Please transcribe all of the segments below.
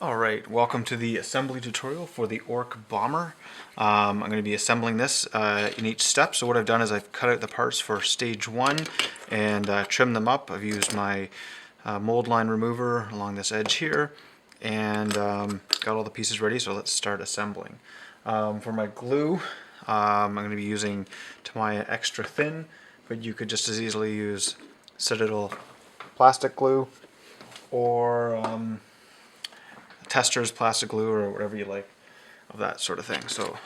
Alright, welcome to the assembly tutorial for the Ork Bomber. I'm going to be assembling this in each step. So what I've done is I've cut out the parts for stage 1 and trimmed them up. I've used my mold line remover along this edge here and got all the pieces ready, so let's start assembling. For my glue, I'm going to be using Tamiya Extra Thin, but you could just as easily use Citadel plastic glue or Tester's plastic glue or whatever you like of that sort of thing. So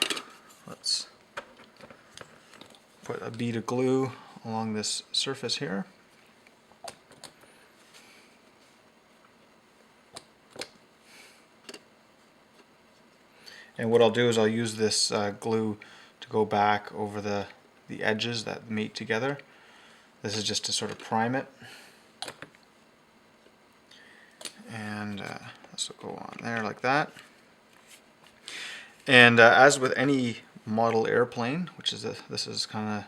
let's put a bead of glue along this surface here. And what I'll do is I'll use this glue to go back over the edges that meet together. This is just to sort of prime it. And this will go on there like that. And as with any model airplane, which is this is kind of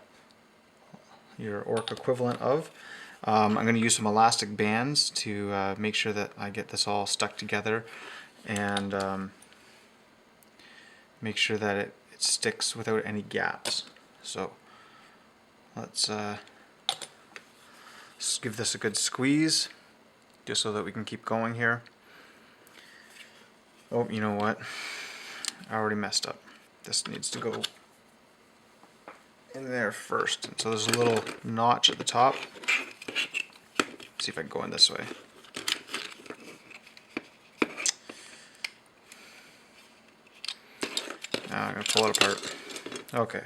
your Ork equivalent of, I'm going to use some elastic bands to make sure that I get this all stuck together and make sure that it sticks without any gaps. So let's give this a good squeeze just so that we can keep going here. Oh, you know what? I already messed up. This needs to go in there first. And so there's a little notch at the top. Let's see if I can go in this way. Now I'm going to pull it apart. Okay.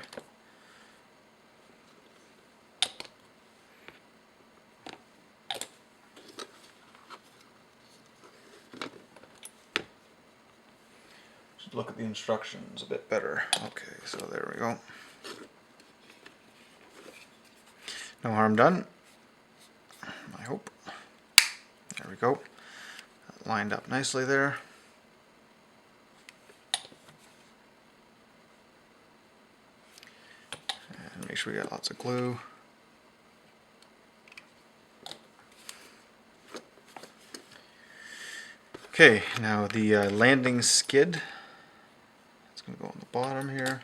Look at the instructions a bit better. Okay, so there we go. No harm done, I hope. There we go. That lined up nicely there. And make sure we got lots of glue. Okay, now the landing skid. It's going to go on the bottom here.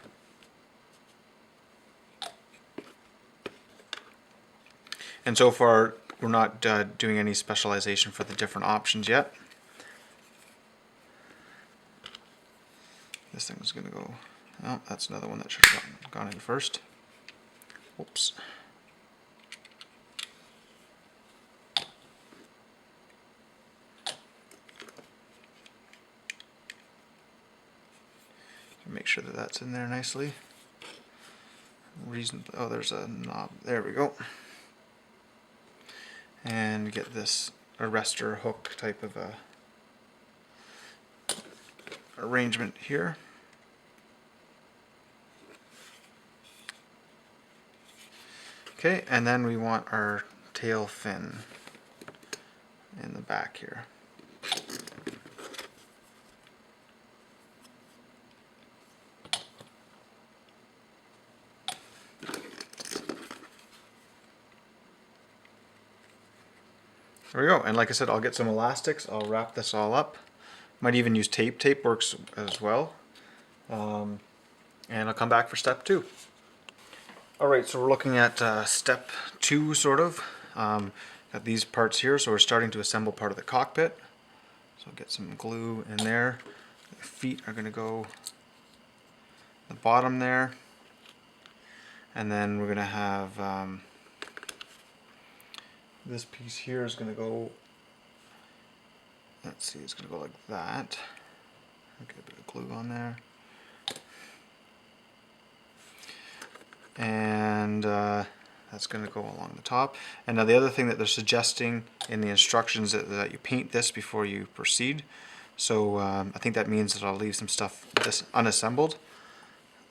And so far, we're not doing any specialization for the different options yet. This thing's going to go... Oh, that's another one that should have gone in first. Whoops. Make sure that that's in there nicely. Oh, there's a knob. There we go. And get this arrestor hook type of a arrangement here. Okay, and then we want our tail fin in the back here. There we go, and like I said, I'll get some elastics, I'll wrap this all up. Might even use tape. Tape works as well. And I'll come back for step 2. Alright, so we're looking at step 2 sort of. Got these parts here, so we're starting to assemble part of the cockpit. So I'll get some glue in there. The feet are going to go the bottom there. And then we're going to have this piece here is going to go, let's see, it's going to go like that. Get a bit of glue on there. And that's going to go along the top. And now the other thing that they're suggesting in the instructions is that you paint this before you proceed. So I think that means that I'll leave some stuff unassembled.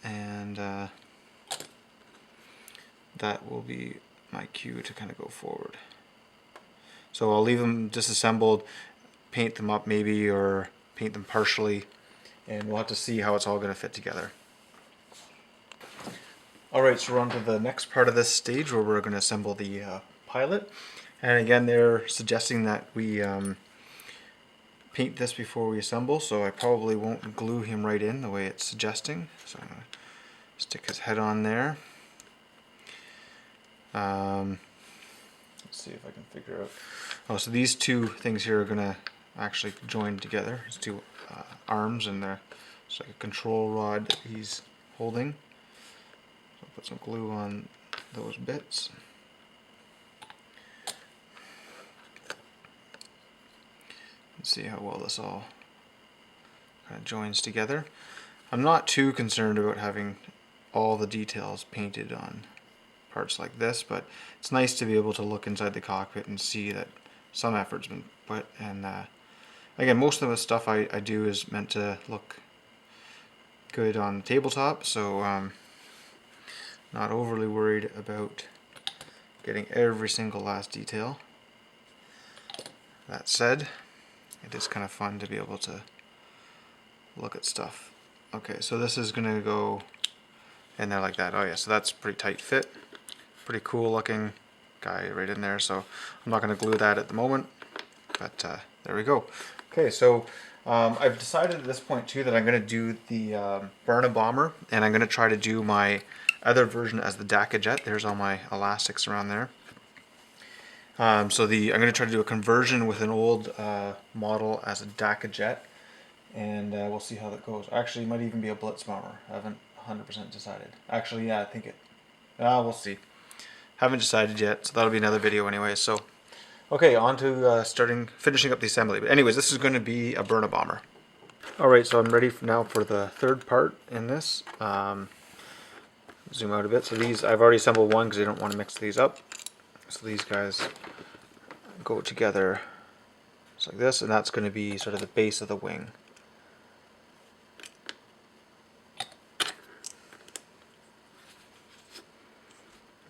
And that will be my cue to kind of go forward. So I'll leave them disassembled, paint them up maybe, or paint them partially, and we'll have to see how it's all going to fit together. Alright, so we're on to the next part of this stage where we're going to assemble the pilot. And again, they're suggesting that we paint this before we assemble, so I probably won't glue him right in the way it's suggesting. So I'm going to stick his head on there. Let's see if I can figure out. Oh, so these two things here are going to actually join together. It's two arms, and it's like a control rod that he's holding. So I'll put some glue on those bits. And see how well this all kind of joins together. I'm not too concerned about having all the details painted on parts like this, but it's nice to be able to look inside the cockpit and see that some effort's been put. And again, most of the stuff I do is meant to look good on the tabletop, so not overly worried about getting every single last detail. That said, it is kind of fun to be able to look at stuff. Okay, so this is going to go in there like that. Oh yeah, so that's pretty tight fit. Pretty cool looking guy right in there, so I'm not going to glue that at the moment, but there we go. Okay, so I've decided at this point too that I'm going to do the Ork Bomber, and I'm going to try to do my other version as the DACA jet. There's all my elastics around there. I'm going to try to do a conversion with an old model as a DACA jet, and we'll see how that goes. Actually, it might even be a Blitz bomber. I haven't 100% decided. Actually, yeah, I think it. We'll see. Haven't decided yet, so that'll be another video anyway. So, okay, on to finishing up the assembly. But anyways, this is going to be a Ork Bomber. All right, so I'm ready now for the third part in this. Zoom out a bit. So these, I've already assembled one because I don't want to mix these up. So these guys go together just like this, and that's going to be sort of the base of the wing.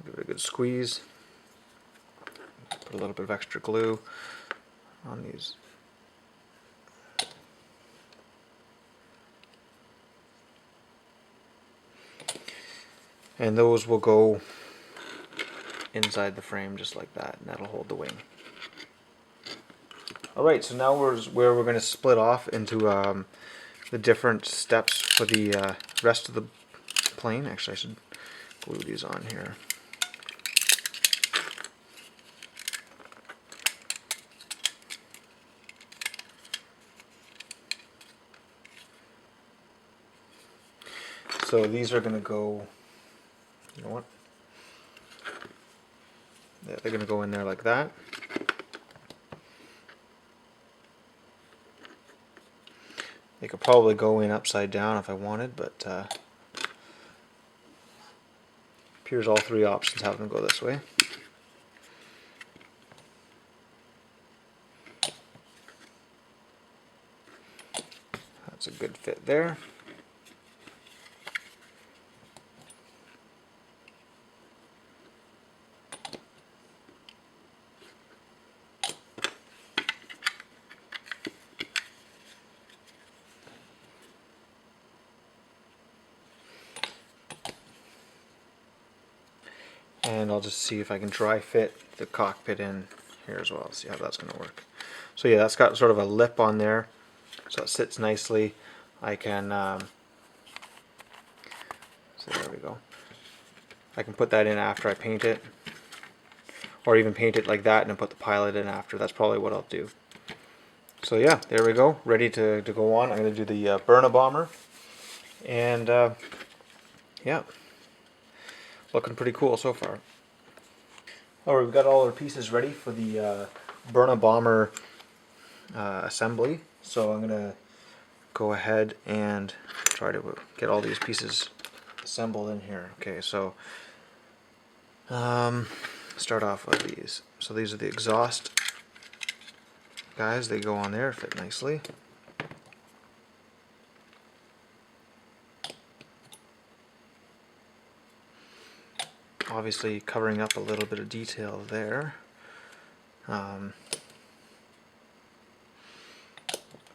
Give it a good squeeze. Put a little bit of extra glue on these. And those will go inside the frame just like that, and that'll hold the wing. Alright, so now we're going to split off into the different steps for the rest of the plane. Actually, I should glue these on here. So these are going to go, you know what? Yeah, they're going to go in there like that. They could probably go in upside down if I wanted, but appears all three options have them go this way. That's a good fit there. And I'll just see if I can dry fit the cockpit in here as well, see how that's going to work. So yeah, that's got sort of a lip on there, so it sits nicely. I can, so there we go. I can put that in after I paint it, or even paint it like that and then put the pilot in after. That's probably what I'll do. So yeah, there we go, ready to go on. I'm going to do the Ork Bomber, and yeah. Looking pretty cool so far. Alright, we've got all our pieces ready for the Ork Bomber assembly. So I'm going to go ahead and try to get all these pieces assembled in here. Okay, so start off with these. So these are the exhaust guys. They go on there, fit nicely. Obviously covering up a little bit of detail there.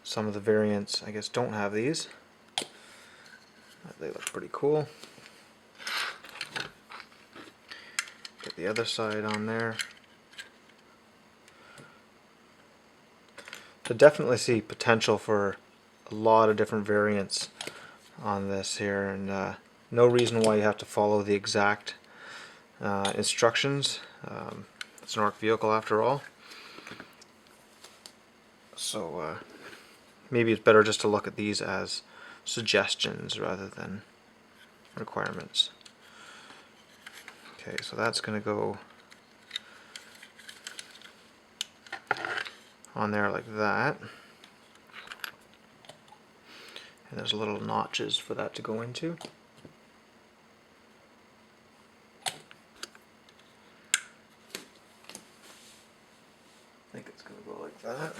Some of the variants, I guess, don't have these. They look pretty cool. Get the other side on there. So definitely see potential for a lot of different variants on this here, and no reason why you have to follow the exact instructions. It's an Ork vehicle after all. So maybe it's better just to look at these as suggestions rather than requirements. Okay, so that's going to go on there like that. And there's little notches for that to go into. I think it's going to go like that.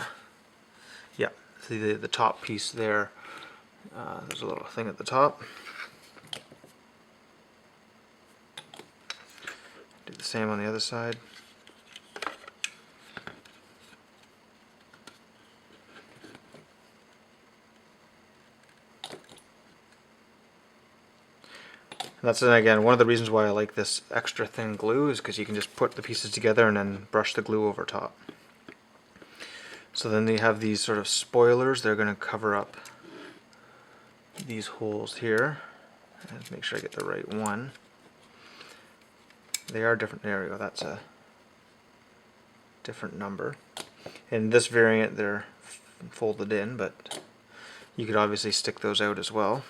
Yeah, see the top piece there. There's a little thing at the top. Do the same on the other side. And that's, again, one of the reasons why I like this extra thin glue is because you can just put the pieces together and then brush the glue over top. So then they have these sort of spoilers. They're going to cover up these holes here. And make sure I get the right one. They are different. There we go. That's a different number. In this variant, they're folded in, but you could obviously stick those out as well.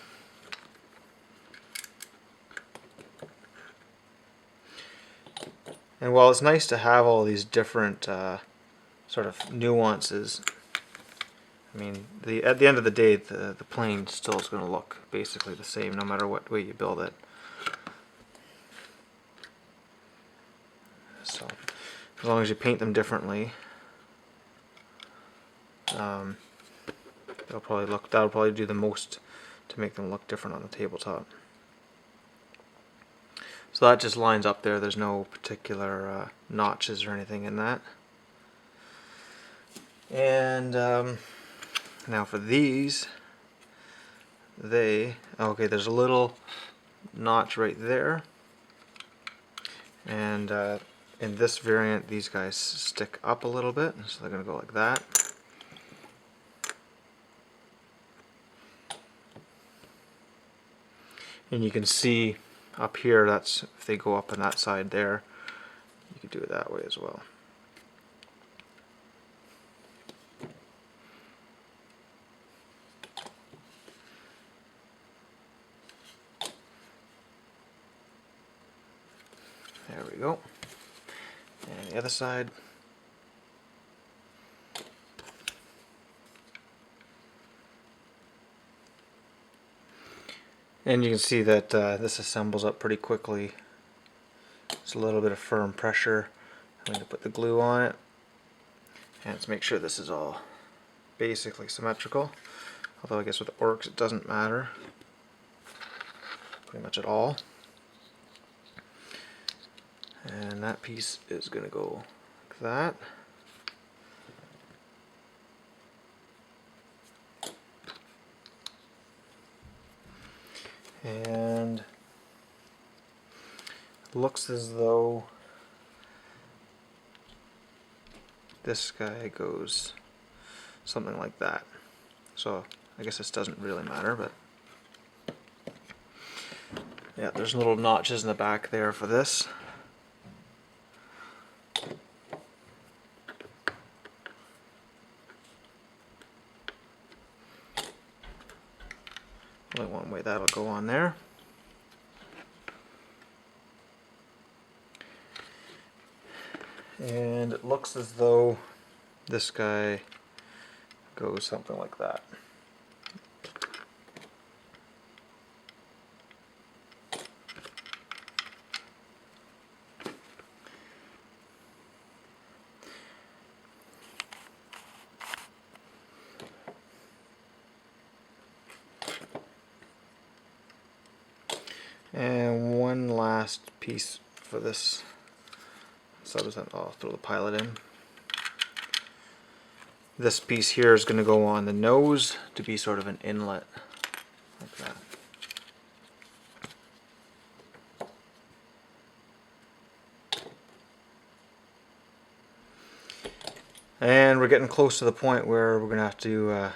And while it's nice to have all these different sort of nuances, I mean, at the end of the day, the plane still is going to look basically the same no matter what way you build it. So, as long as you paint them differently, that'll probably do the most to make them look different on the tabletop. So that just lines up there. There's no particular notches or anything in that. And now for these, okay, there's a little notch right there. And in this variant, these guys stick up a little bit, so they're going to go like that. And you can see up here, that's if they go up on that side there, you could do it that way as well. There we go. And the other side. And you can see that this assembles up pretty quickly. It's a little bit of firm pressure. I'm going to put the glue on it. And let's make sure this is all basically symmetrical. Although I guess with Orks it doesn't matter pretty much at all. And that piece is going to go like that. And it looks as though this guy goes something like that. So I guess this doesn't really matter, but yeah, there's little notches in the back there for this. Only one way that'll go on there. And it looks as though this guy goes something like that. And one last piece for this. So I'll throw the pilot in. This piece here is going to go on the nose to be sort of an inlet, like that. And we're getting close to the point where we're gonna have to,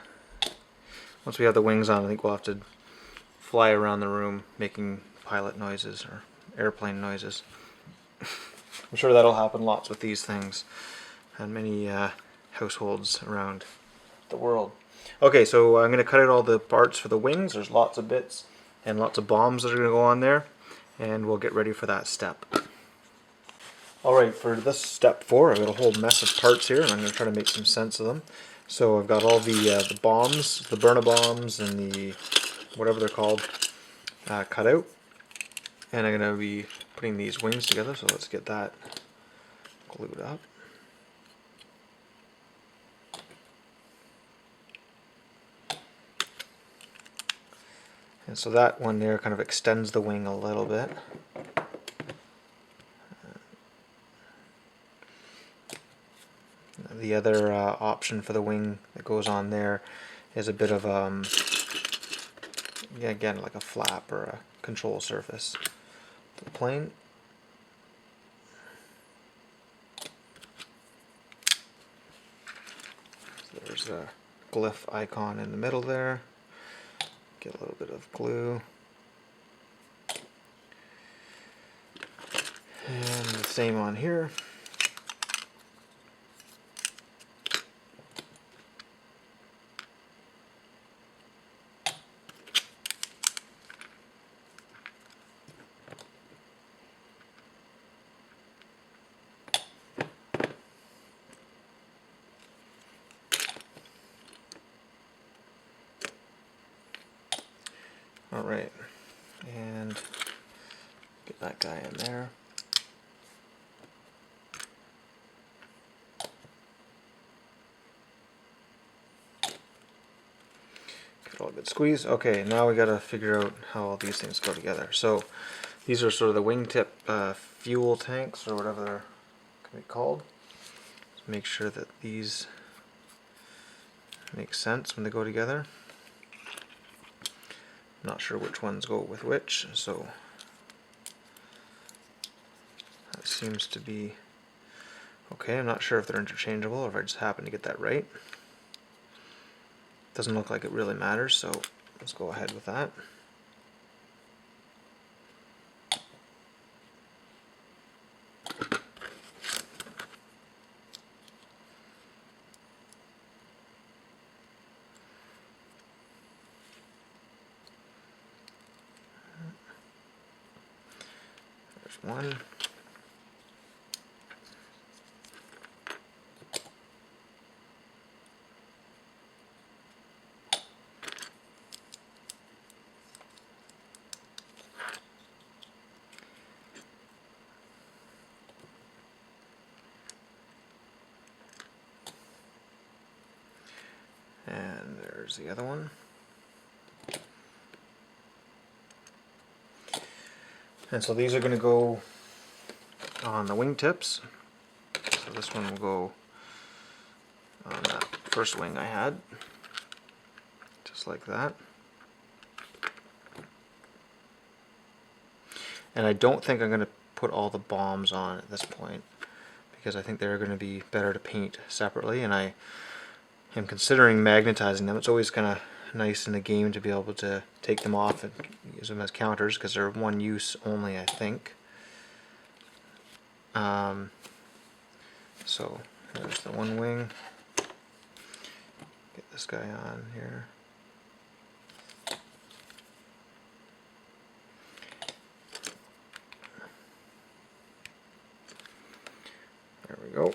once we have the wings on, I think we'll have to fly around the room making pilot noises or airplane noises. I'm sure that'll happen lots with these things and many households around the world. Okay, so I'm going to cut out all the parts for the wings. There's lots of bits and lots of bombs that are going to go on there, and we'll get ready for that step. Alright, for this step 4, I've got a whole mess of parts here, and I'm going to try to make some sense of them. So I've got all the bombs, the burner bombs, and the whatever they're called, cut out. And I'm going to be putting these wings together, so let's get that glued up. And so that one there kind of extends the wing a little bit. The other option for the wing that goes on there is a bit of, yeah, again, like a flap or a control surface for the plane. So there's a glyph icon in the middle there. Get a little bit of glue. And the same on here. Alright, and get that guy in there. Give it all a good squeeze. Okay, now we gotta figure out how all these things go together. So these are sort of the wingtip fuel tanks, or whatever they're can be called. Just make sure that these make sense when they go together. Not sure which ones go with which, so that seems to be okay. I'm not sure if they're interchangeable or if I just happen to get that right. Doesn't look like it really matters, so let's go ahead with that. One. And there's the other one. And so these are going to go on the wingtips. So this one will go on that first wing I had, just like that. And I don't think I'm going to put all the bombs on at this point, because I think they're going to be better to paint separately, and I am considering magnetizing them. It's always kind of nice in the game to be able to take them off and use them as counters, because they're one use only, I think. So there's the one wing. Get this guy on here. There we go.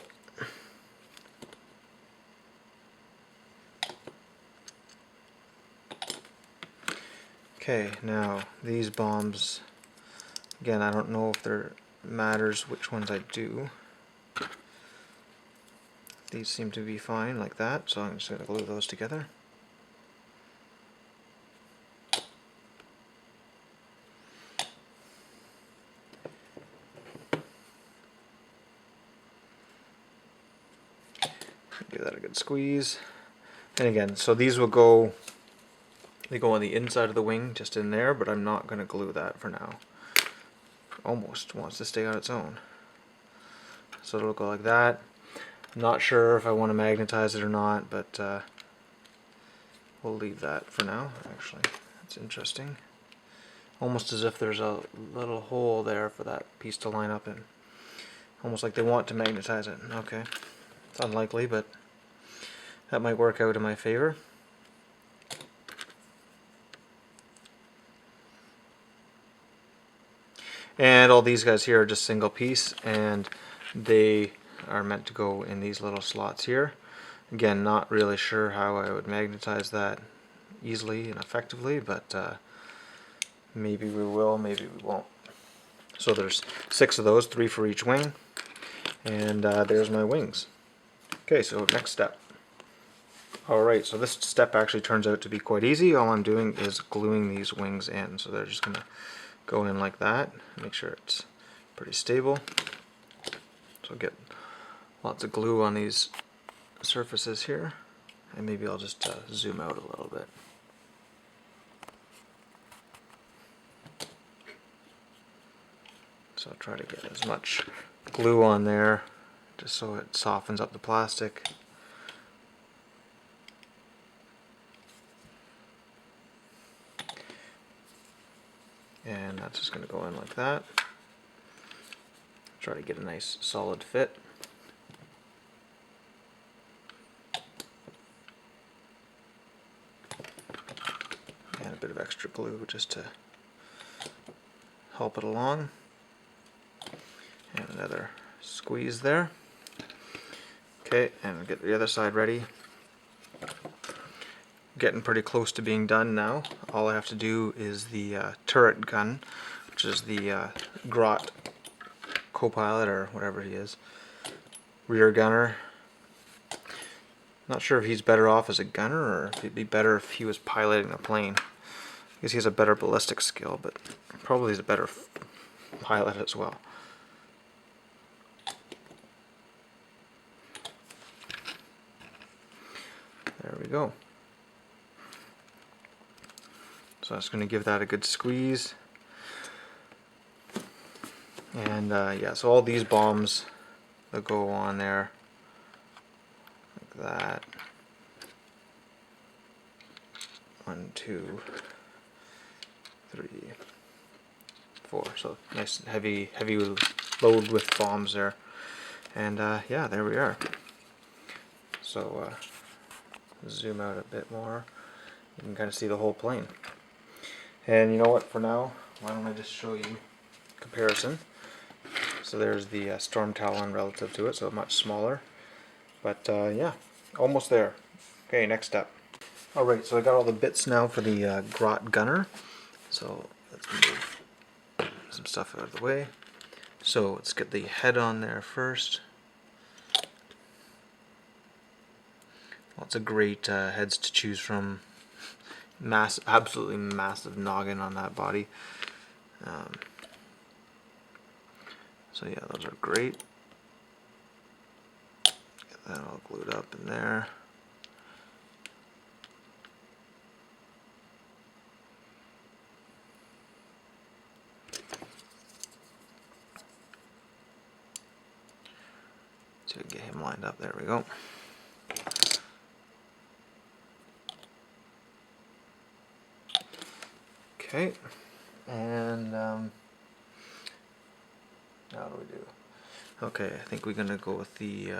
Okay, now these bombs, again, I don't know if there matters which ones I do. These seem to be fine like that, so I'm just going to glue those together. Give that a good squeeze. And again, so these will go, they go on the inside of the wing, just in there, but I'm not going to glue that for now. Almost wants to stay on its own. So it'll go like that. Not sure if I want to magnetize it or not, but we'll leave that for now. Actually, that's interesting. Almost as if there's a little hole there for that piece to line up in. Almost like they want to magnetize it. Okay. It's unlikely, but that might work out in my favor. And all these guys here are just single piece, and they are meant to go in these little slots here. Again, not really sure how I would magnetize that easily and effectively, but maybe we will, maybe we won't. So there's 6 of those, 3 for each wing, and there's my wings. Okay, so next step. Alright, so this step actually turns out to be quite easy. All I'm doing is gluing these wings in, so they're just going to go in like that. Make sure it's pretty stable. So get lots of glue on these surfaces here, and maybe I'll just zoom out a little bit. So I'll try to get as much glue on there just so it softens up the plastic. And that's just going to go in like that. Try to get a nice solid fit. And a bit of extra glue just to help it along. And another squeeze there. Okay, and get the other side ready. Getting pretty close to being done now. All I have to do is the turret gun, which is the Grot co-pilot or whatever he is, rear gunner. Not sure if he's better off as a gunner or if it'd be better if he was piloting the plane. I guess he has a better ballistic skill, but probably he's a better pilot as well. There we go. So I'm just going to give that a good squeeze. And yeah, so all these bombs that go on there, like that. 1, 2, 3, 4. So nice heavy load with bombs there. And yeah, there we are. So zoom out a bit more. You can kind of see the whole plane. And you know what, for now, why don't I just show you comparison. So there's the Storm Talon relative to it, so much smaller. But yeah, almost there. Okay, next step. Alright, so I got all the bits now for the Grot gunner. So let's move some stuff out of the way. So let's get the head on there first. Lots of great heads to choose from. Absolutely massive noggin on that body. So yeah, those are great. Get that all glued up in there. So we can get him lined up. There we go. Okay, and how do we do? Okay, I think we're gonna go with the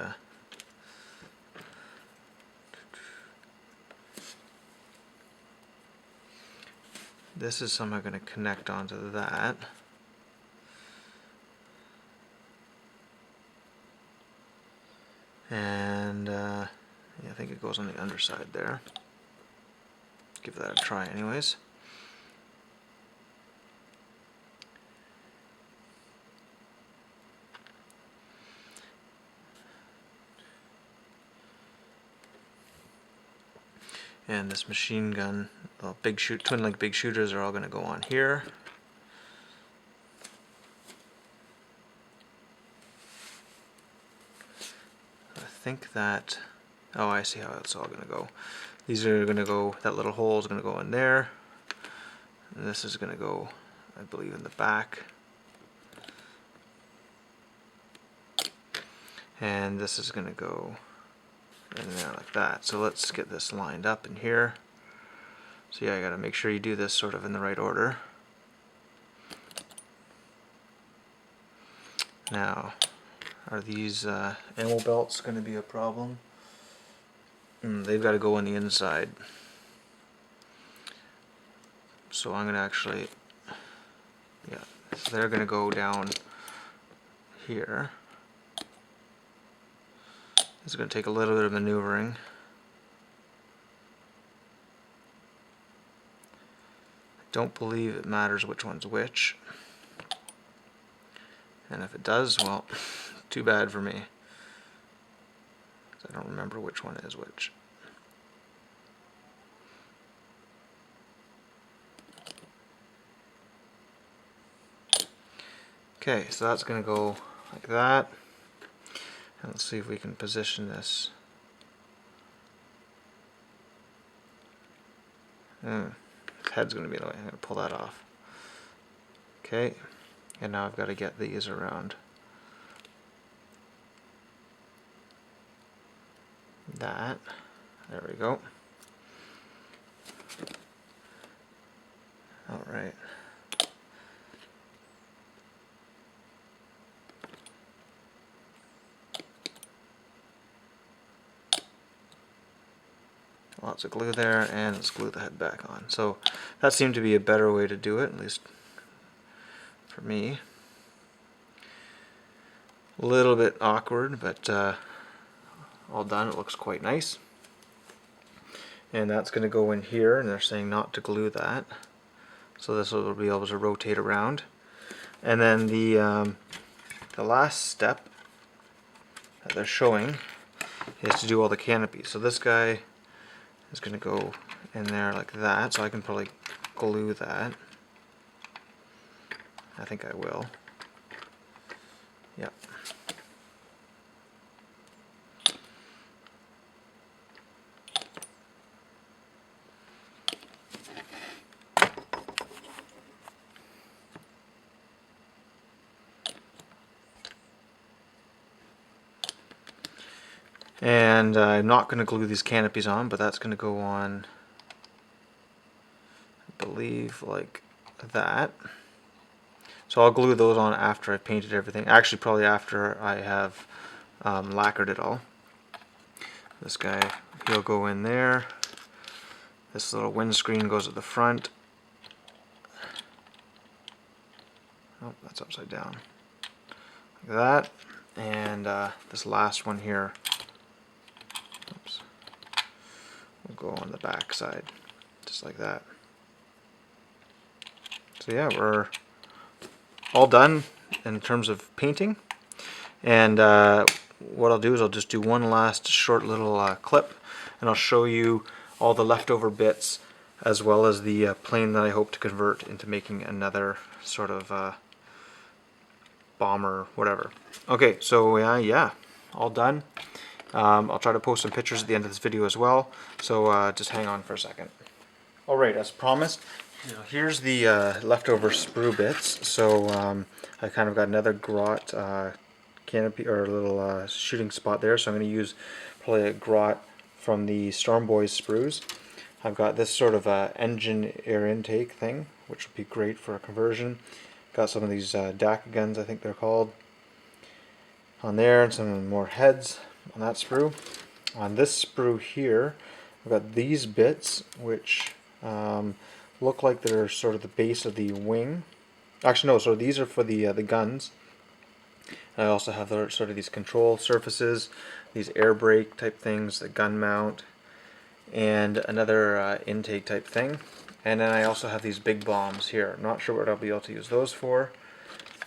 this is somehow gonna connect onto that. And yeah, I think it goes on the underside there. Give that a try anyways. And this machine gun, the twin link big shooters are all going to go on here. I think that, oh, I see how it's all going to go. These are going to go, that little hole is going to go in there. And this is going to go, I believe, in the back. and this is going to go in there like that. So let's get this lined up in here. So yeah, I got to make sure you do this sort of in the right order. Now, are these ammo belts going to be a problem? They've got to go on the inside. So I'm going to actually, yeah, so they're going to go down here. It's going to take a little bit of maneuvering. I don't believe it matters which one's which. And if it does, well, too bad for me. I don't remember which one is which. Okay, so that's going to go like that. And let's see if we can position this. The head's going to be in the way. I'm going to pull that off. Okay, and now I've got to get these around that. There we go. All right. Lots of glue there, and let's glue the head back on. So that seemed to be a better way to do it, at least for me. A little bit awkward, but all done. It looks quite nice. And that's going to go in here, and they're saying not to glue that. So this will be able to rotate around. And then the last step that they're showing is to do all the canopies. So this guy is going to go in there like that, so I can probably glue that. I think I will. Yep. And I'm not going to glue these canopies on, but that's going to go on, I believe, like that. So I'll glue those on after I've painted everything. Actually, probably after I have lacquered it all. This guy, he'll go in there. This little windscreen goes at the front. Oh, that's upside down. Like that. And this last one here, oops, will go on the back side, just like that. So yeah, we're all done in terms of painting. And what I'll do is I'll just do one last short little clip, and I'll show you all the leftover bits as well as the plane that I hope to convert into making another sort of bomber, whatever. Okay, so yeah, all done. I'll try to post some pictures at the end of this video as well, so just hang on for a second. Alright, as promised, here's the leftover sprue bits. So I kind of got another grot canopy, or a little shooting spot there, so I'm going to use probably a grot from the Storm Boys sprues. I've got this sort of engine air intake thing, which would be great for a conversion. Got some of these DAC guns, I think they're called, on there, and some more heads on that sprue. On this sprue here, I've got these bits, which look like they're sort of the base of the wing. Actually, no, so these are for the guns. I also have sort of these control surfaces, these air brake type things, the gun mount, and another intake type thing. And then I also have these big bombs here. Not sure what I'll be able to use those for.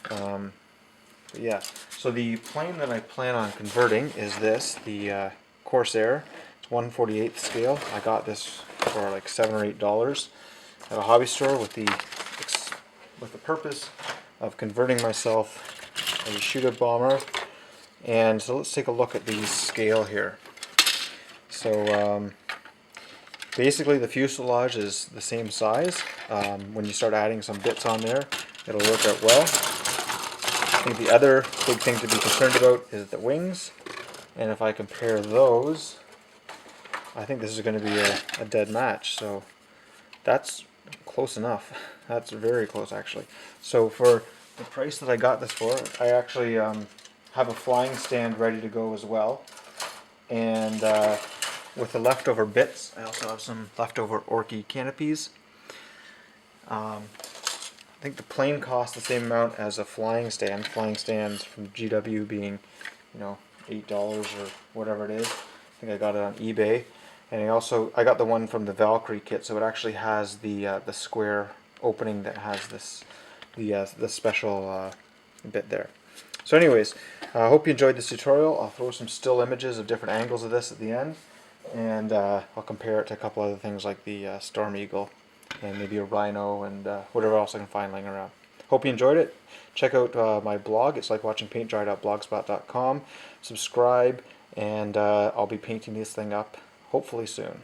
But yeah, so the plane that I plan on converting is this, the Corsair. It's 1/48 scale. I got this for like $7 or $8 at a hobby store with the purpose of converting myself as a shooter bomber. And so let's take a look at the scale here. So basically the fuselage is the same size. When you start adding some bits on there, it'll work out well. I think the other big thing to be concerned about is the wings. And if I compare those, I think this is going to be a dead match. So that's close enough. That's very close actually. So for the price that I got this for, I actually have a flying stand ready to go as well. And with the leftover bits, I also have some leftover Orky canopies. I think the plane cost the same amount as a flying stand. Flying stands from GW being, you know, $8 or whatever it is. I think I got it on eBay. And I got the one from the Valkyrie kit, so it actually has the square opening that has the special bit there. So anyways, I hope you enjoyed this tutorial. I'll throw some still images of different angles of this at the end, and I'll compare it to a couple other things like the Storm Eagle and maybe a Rhino and whatever else I can find laying around. Hope you enjoyed it. Check out my blog. It's like watching paintdry.blogspot.com. Subscribe, and I'll be painting this thing up hopefully soon.